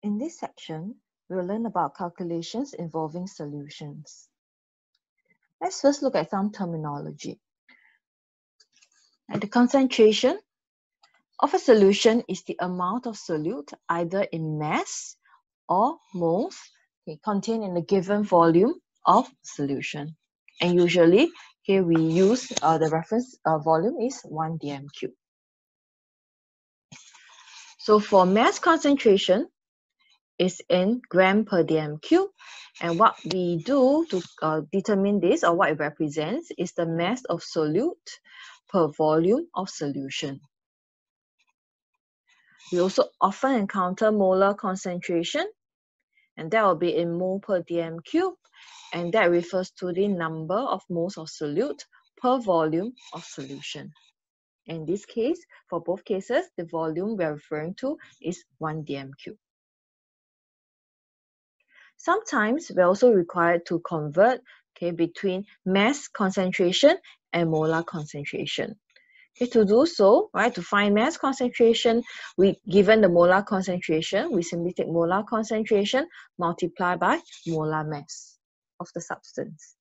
In this section, we'll learn about calculations involving solutions. Let's first look at some terminology. And the concentration of a solution is the amount of solute either in mass or moles contained in a given volume of solution. And usually, here we use the reference volume is 1 dm³. So for mass concentration, is in gram per dm³, and what we do to determine this, or what it represents, is the mass of solute per volume of solution. We also often encounter molar concentration, and that will be in mole per dm³, and that refers to the number of moles of solute per volume of solution. In this case, for both cases, the volume we are referring to is 1 dm³. Sometimes we're also required to convert between mass concentration and molar concentration. To do so, to find mass concentration, given the molar concentration, we simply take molar concentration multiplied by molar mass of the substance.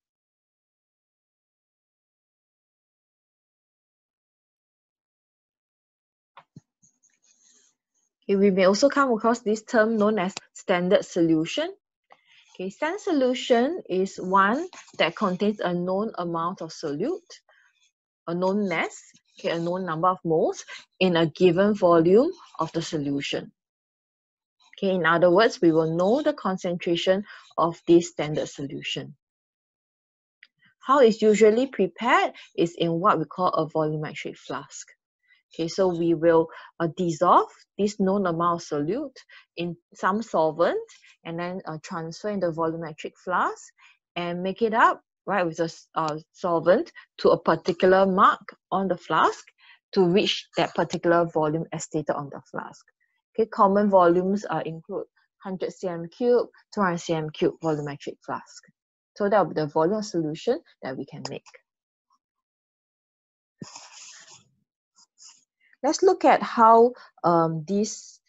We may also come across this term known as standard solution. Standard solution is one that contains a known amount of solute, a known mass, a known number of moles in a given volume of the solution. In other words, we will know the concentration of this standard solution. How it's usually prepared is in what we call a volumetric flask. So we will dissolve this known amount of solute in some solvent and then transfer in the volumetric flask and make it up with a solvent to a particular mark on the flask to reach that particular volume as stated on the flask. Common volumes include 100 cm3, 200 cm3 volumetric flask. So that will be the volume of solution that we can make. Let's look at how these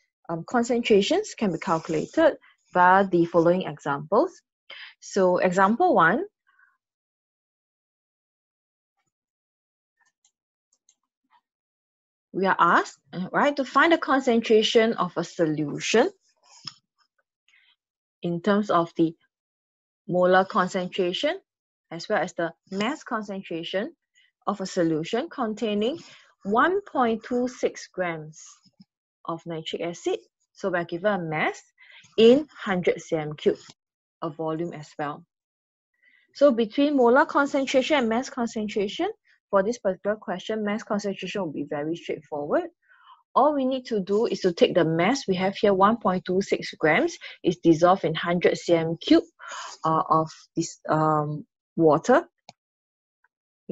concentrations can be calculated via the following examples. So example 1, we are asked to find the concentration of a solution in terms of the molar concentration as well as the mass concentration of a solution containing 1.26 grams of nitric acid. So we are given a mass in 100 cm3, a volume as well. So between molar concentration and mass concentration, for this particular question, mass concentration will be very straightforward. All we need to do is to take the mass we have here, 1.26 grams, is dissolved in 100 cm3 of this water.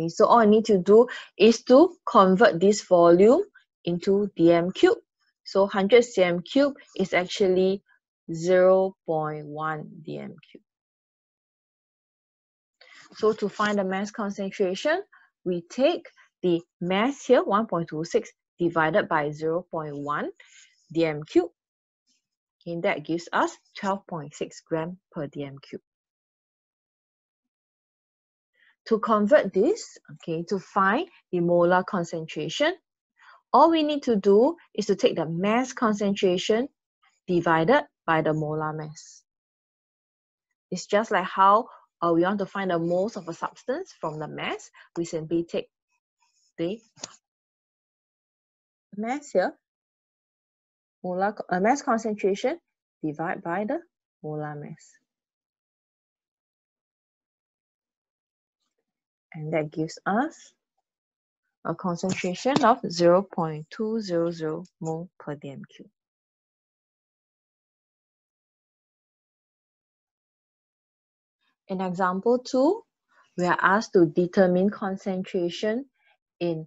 So all I need to do is to convert this volume into dm³. So 100 cm3 is actually 0.1 dm³. So to find the mass concentration, we take the mass here, 1.26, divided by 0.1 dm³. And that gives us 12.6 grams per dm³. To convert this, to find the molar concentration, all we need to do is to take the mass concentration divided by the molar mass. It's just like how we want to find the moles of a substance from the mass. We simply take the mass here, mass concentration, divide by the molar mass. And that gives us a concentration of 0.200 mole per dm³. In example 2, we are asked to determine concentration in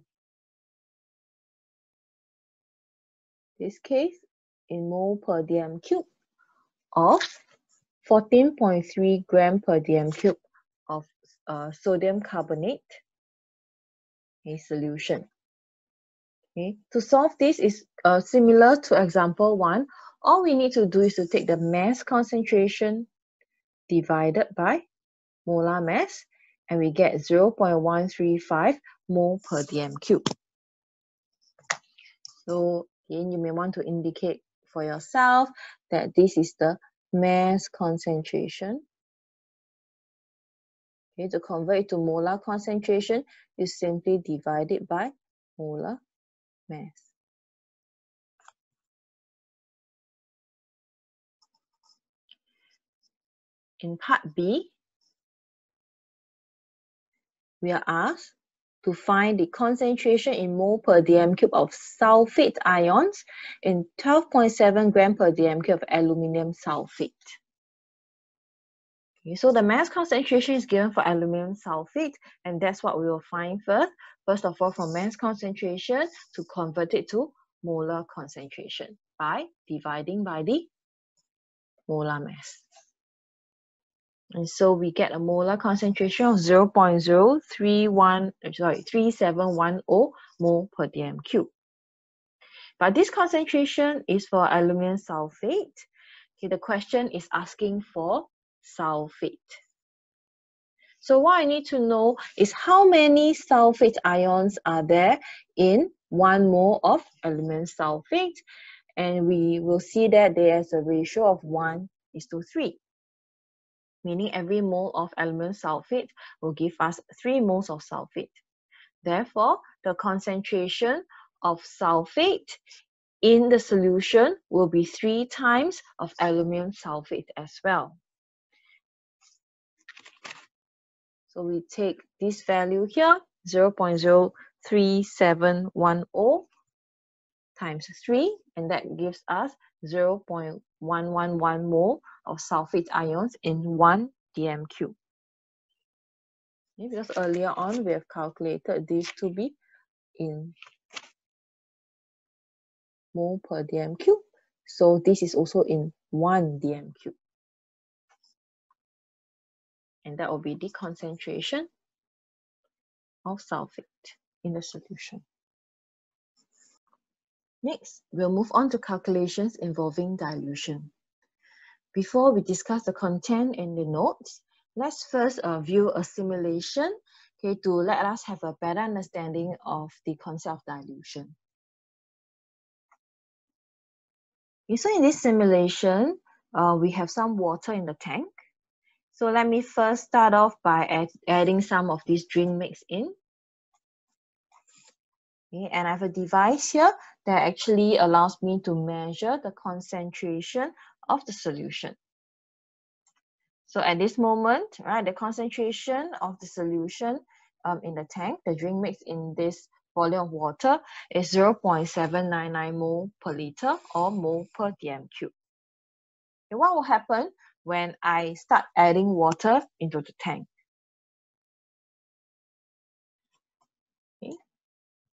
this case in mole per dm³ of 14.3 gram per dm³ of sodium carbonate solution. To solve this is similar to example 1. all we need to do is to take the mass concentration divided by molar mass, and we get 0.135 mole per dm cube. So again, you may want to indicate for yourself that this is the mass concentration. Okay, to convert it to molar concentration, you simply divide it by molar mass. In part B, we are asked to find the concentration in mole per dm cube of sulfate ions in 12.7 gram per dm cube of aluminium sulfate. Okay, so the mass concentration is given for aluminium sulfate, and that's what we will find first. First of all, from mass concentration to convert it to molar concentration by dividing by the molar mass. And so we get a molar concentration of 0.3710 mole per dm cube. But this concentration is for aluminium sulfate. Okay, the question is asking for sulfate. So what I need to know is how many sulfate ions are there in 1 mole of aluminium sulfate. And we will see that there is a ratio of 1:3. Meaning every mole of aluminium sulfate will give us 3 moles of sulfate. Therefore, the concentration of sulfate in the solution will be 3 times of aluminium sulfate as well. So we take this value here, 0.03710 times 3, and that gives us 0.111 mole of sulfate ions in 1 dm cube. Okay, because earlier on we have calculated this to be in mole per dm cube, so this is also in 1 dm cube, and that will be the concentration of sulfate in the solution. Next, we'll move on to calculations involving dilution. Before we discuss the content in the notes, let's first view a simulation, okay, to let us have a better understanding of the concept of dilution. Okay, so in this simulation, we have some water in the tank. So let me first start off by adding some of this drink mix in. Okay, and I have a device here that actually allows me to measure the concentration of the solution. So at this moment, right, the concentration of the solution in the tank, the drink mix in this volume of water is 0.799 mole per liter or mole per dm cube. Okay, what will happen when I start adding water into the tank? Okay.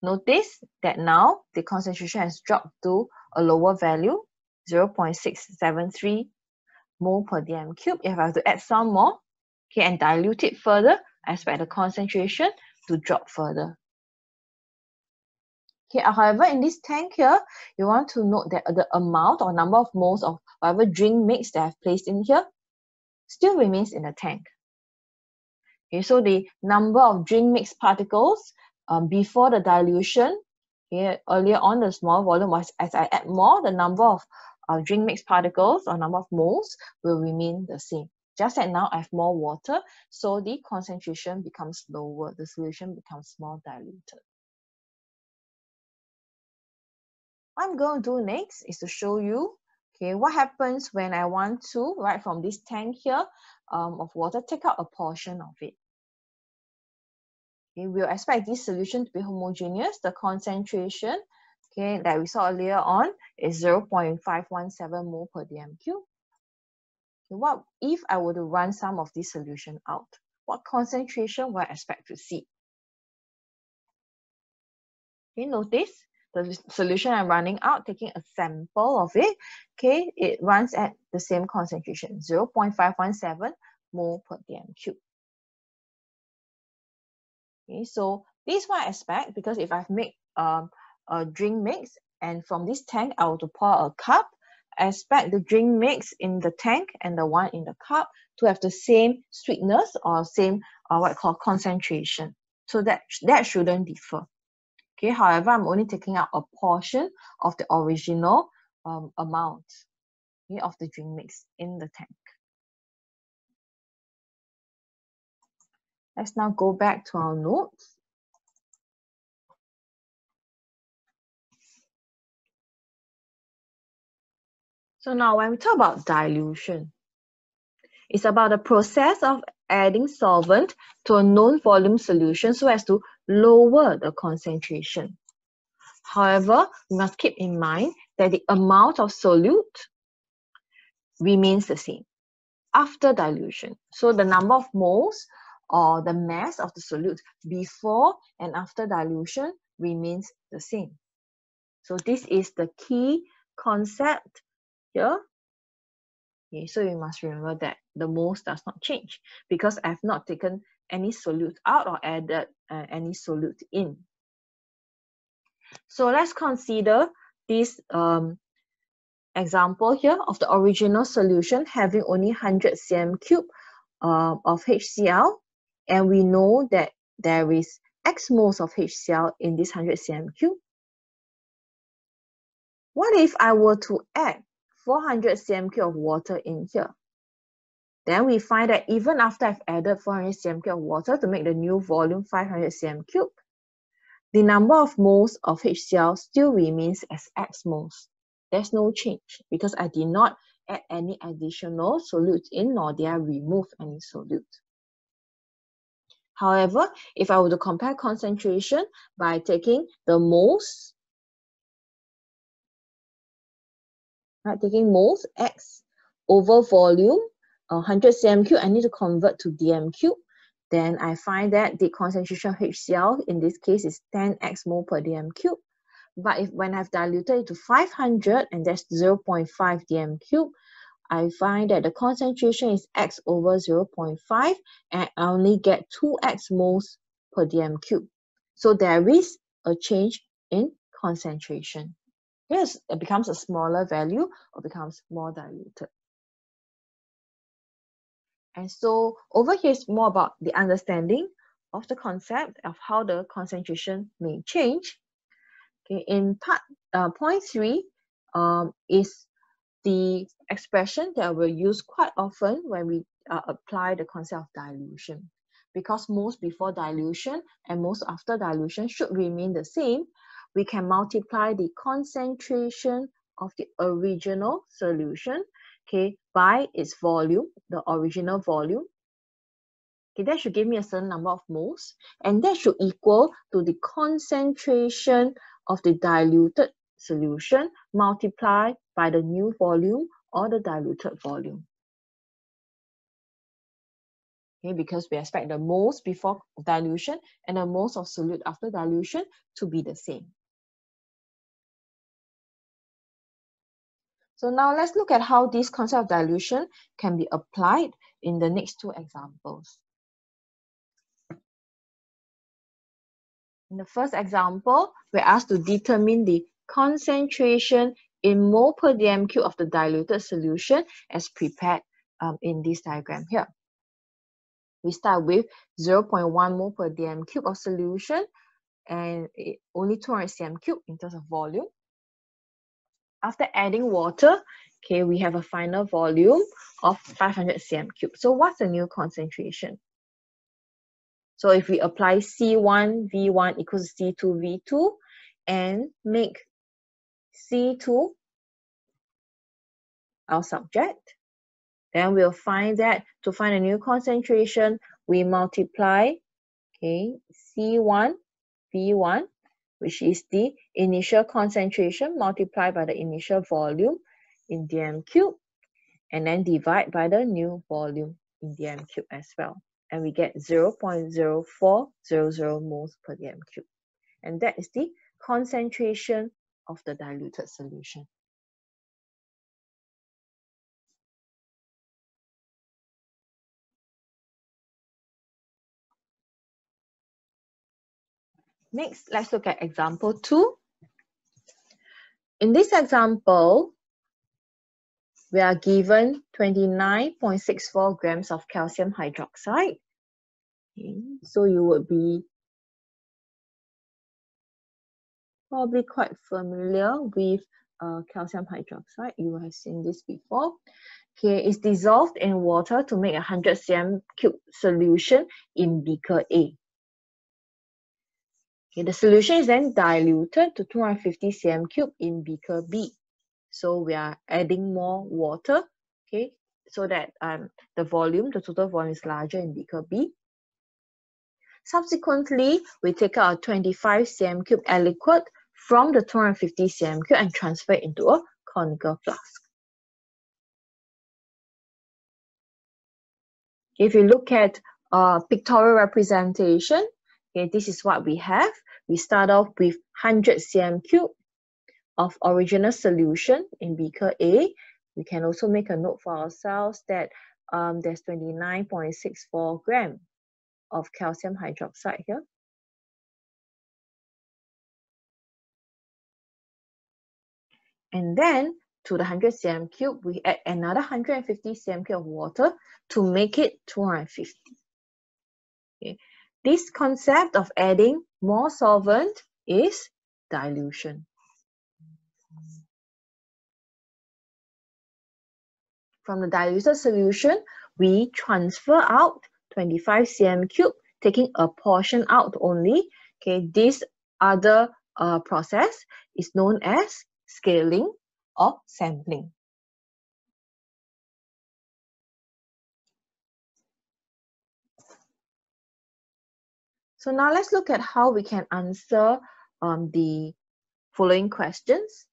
Notice that now the concentration has dropped to a lower value, 0.673 mole per dm cube. If I have to add some more, okay, and dilute it further, I expect the concentration to drop further. Okay, however, in this tank here, you want to note that the amount or number of moles of whatever drink mix that I've placed in here still remains in the tank. Okay, so the number of drink mix particles before the dilution, okay, earlier on the small volume was, as I add more, the number of drink mix particles or number of moles will remain the same. Just that now I have more water, so the concentration becomes lower, the solution becomes more diluted. What I'm going to do next is to show you, okay, what happens when I want to, right, from this tank here of water, take out a portion of it. Okay, we'll expect this solution to be homogeneous. The concentration, okay, that we saw earlier on is 0.517 mole per dm cube. Okay, what if I were to run some of this solution out? What concentration will I expect to see? Okay, notice the solution I'm running out, taking a sample of it, okay, it runs at the same concentration, 0.517 mole per dm cube. Okay, so this is what I expect, because if I've made a drink mix and from this tank I were to pour a cup, expect the drink mix in the tank and the one in the cup to have the same sweetness or same what I call concentration. So that shouldn't differ. Okay, however, I'm only taking out a portion of the original amount, okay, of the drink mix in the tank. Let's now go back to our notes. So now when we talk about dilution, it's about the process of adding solvent to a known volume solution so as to lower the concentration. However, we must keep in mind that the amount of solute remains the same after dilution. So the number of moles or the mass of the solute before and after dilution remains the same. So this is the key concept here. Okay, so you must remember that the moles does not change because I have not taken any solute out or added any solute in. So let's consider this example here of the original solution having only 100 cm³ of HCl, and we know that there is X moles of HCl in this 100 cm³. What if I were to add 400 cm³ of water in here? Then we find that even after I've added 400 cm³ of water to make the new volume 500 cm³, the number of moles of HCl still remains as X moles. There's no change because I did not add any additional solute in, nor did I remove any solute. However, if I were to compare concentration by taking the moles, right, taking moles X over volume, 100 cm³, I need to convert to dm³. Then I find that the concentration of HCl in this case is 10x mole per dm³. But when I've diluted it to 500, and that's 0.5 dm³, I find that the concentration is X over 0.5, and I only get 2x moles per dm³. So there is a change in concentration. Yes, it becomes a smaller value or becomes more diluted. And so over here is more about the understanding of the concept of how the concentration may change. Okay, in point 3 is the expression that we'll use quite often when we apply the concept of dilution. Because moles before dilution and moles after dilution should remain the same, we can multiply the concentration of the original solution, okay, by its volume, the original volume. Okay, that should give me a certain number of moles, and that should equal to the concentration of the diluted solution multiplied by the new volume or the diluted volume. Okay, because we expect the moles before dilution and the moles of solute after dilution to be the same. So now let's look at how this concept of dilution can be applied in the next two examples. In the first example, we're asked to determine the concentration in mole per dm³ of the diluted solution as prepared in this diagram here. We start with 0.1 mole per dm³ of solution and only 200 cm³ in terms of volume. After adding water, okay, we have a final volume of 500 cm³. So what's the new concentration? So if we apply C1 V1 equals C2 V2 and make C2 our subject, then we'll find that to find a new concentration, we multiply, okay, C1 V1, which is the initial concentration multiplied by the initial volume in dm³, and then divide by the new volume in dm³ as well. And we get 0.0400 moles per dm³. And that is the concentration of the diluted solution. Next, let's look at example 2. In this example, we are given 29.64 grams of calcium hydroxide. Okay, so you would be probably quite familiar with calcium hydroxide. You have seen this before. Okay, it's dissolved in water to make a 100 cm³ solution in beaker A. Okay, the solution is then diluted to 250 cm³ in beaker B. So we are adding more water, okay, so that the total volume is larger in beaker B. Subsequently, we take out a 25 cm³ aliquot from the 250 cm³ and transfer it into a conical flask. If you look at pictorial representation, okay, this is what we have. We start off with 100 cm³ of original solution in beaker A. We can also make a note for ourselves that there's 29.64 grams of calcium hydroxide here. And then to the 100 cm³, we add another 150 cm³ of water to make it 250. Okay. This concept of adding more solvent is dilution. From the diluted solution, we transfer out 25 cm³, taking a portion out only. Okay, this other process is known as scaling or sampling. So now let's look at how we can answer the following questions.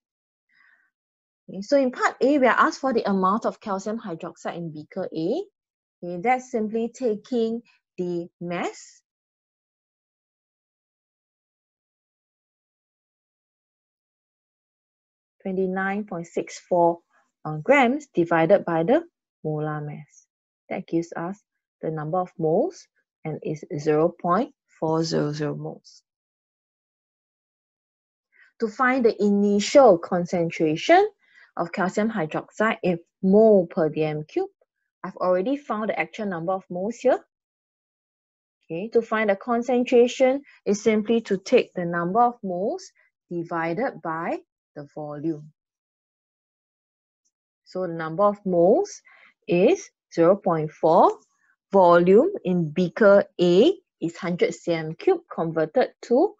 Okay, so in part A, we are asked for the amount of calcium hydroxide in beaker A. Okay, that's simply taking the mass (29.64 grams) divided by the molar mass. That gives us the number of moles and is 0.400 moles. To find the initial concentration of calcium hydroxide in mole per dm³, I've already found the actual number of moles here. Okay, to find the concentration is simply to take the number of moles divided by the volume. So the number of moles is 0.4. Volume in beaker A is 100 cm³ converted to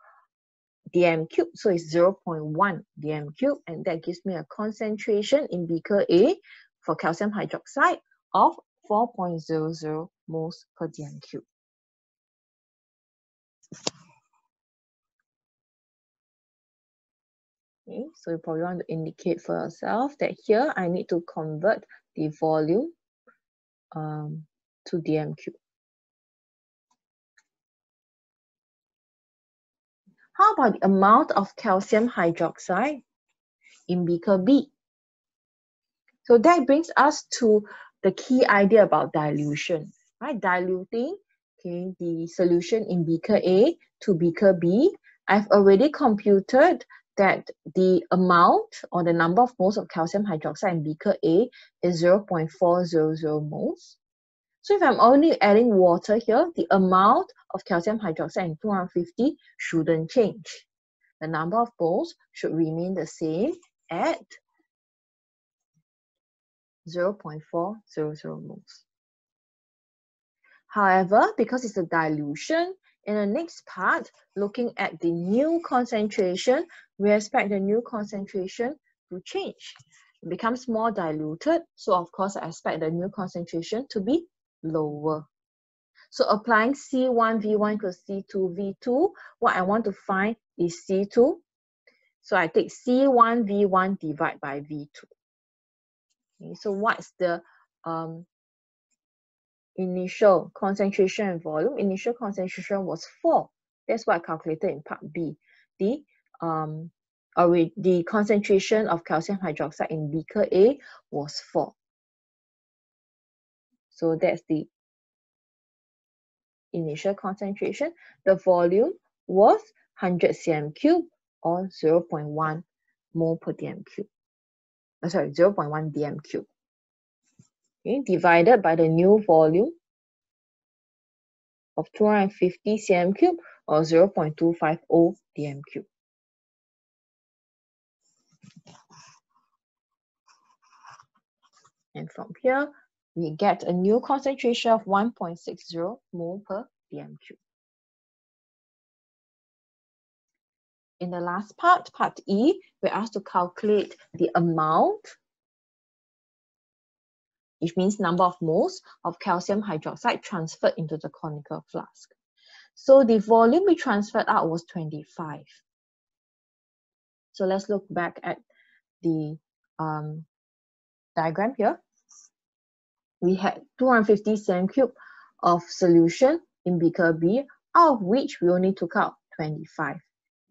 dm³, so it's 0.1 dm³, and that gives me a concentration in beaker A for calcium hydroxide of 4.00 moles per dm³. Okay, so you probably want to indicate for yourself that here I need to convert the volume to dm³. How about the amount of calcium hydroxide in beaker B? So that brings us to the key idea about dilution, right? Diluting, okay, the solution in beaker A to beaker B. I've already computed that the amount or the number of moles of calcium hydroxide in beaker A is 0.400 moles. So if I'm only adding water here, the amount of calcium hydroxide in 250 shouldn't change. The number of moles should remain the same at 0.400 moles. However, because it's a dilution, in the next part, looking at the new concentration, we expect the new concentration to change. It becomes more diluted, so of course I expect the new concentration to be lower. So applying C1V1 equals C2V2, what I want to find is C2. So I take C1V1 divided by V2. Okay, so what's the initial concentration and volume? Initial concentration was 4. That's what I calculated in part B. The concentration of calcium hydroxide in beaker A was 4. So that's the initial concentration. The volume was 100 cm³ or 0.1 mole per dm³. Sorry, 0.1 dm³. okay, divided by the new volume of 250 cm cube or 0.250 dm cube. And from here, we get a new concentration of 1.60 mole per dm cube. In the last part, part E, we're asked to calculate the amount, which means number of moles of calcium hydroxide transferred into the conical flask. So the volume we transferred out was 25. So let's look back at the diagram here. We had 250 cm cube of solution in beaker B, out of which we only took out 25.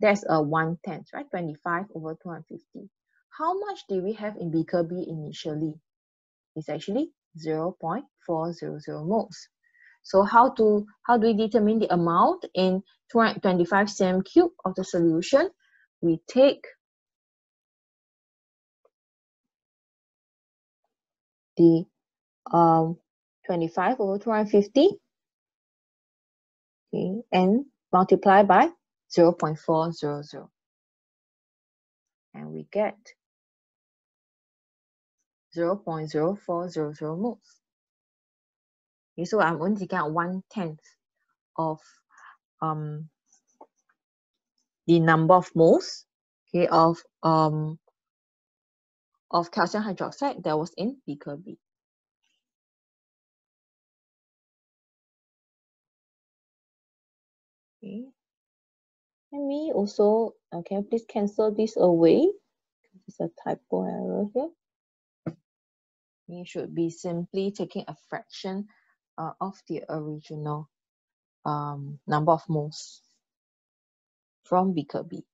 That's a 1/10, right? 25 over 250. How much did we have in beaker B initially? It's actually 0.400 moles. So how do we determine the amount in 225 cm cube of the solution? We take the 25 over 250, okay, and multiply by 0.400. And we get 0.0400 moles. Okay, so I'm only taking out 1/10 of the number of moles, okay, of calcium hydroxide that was in beaker B. Okay. Let me also, okay, please cancel this away. It's a typo error here. You should be simply taking a fraction of the original number of moles from beaker B.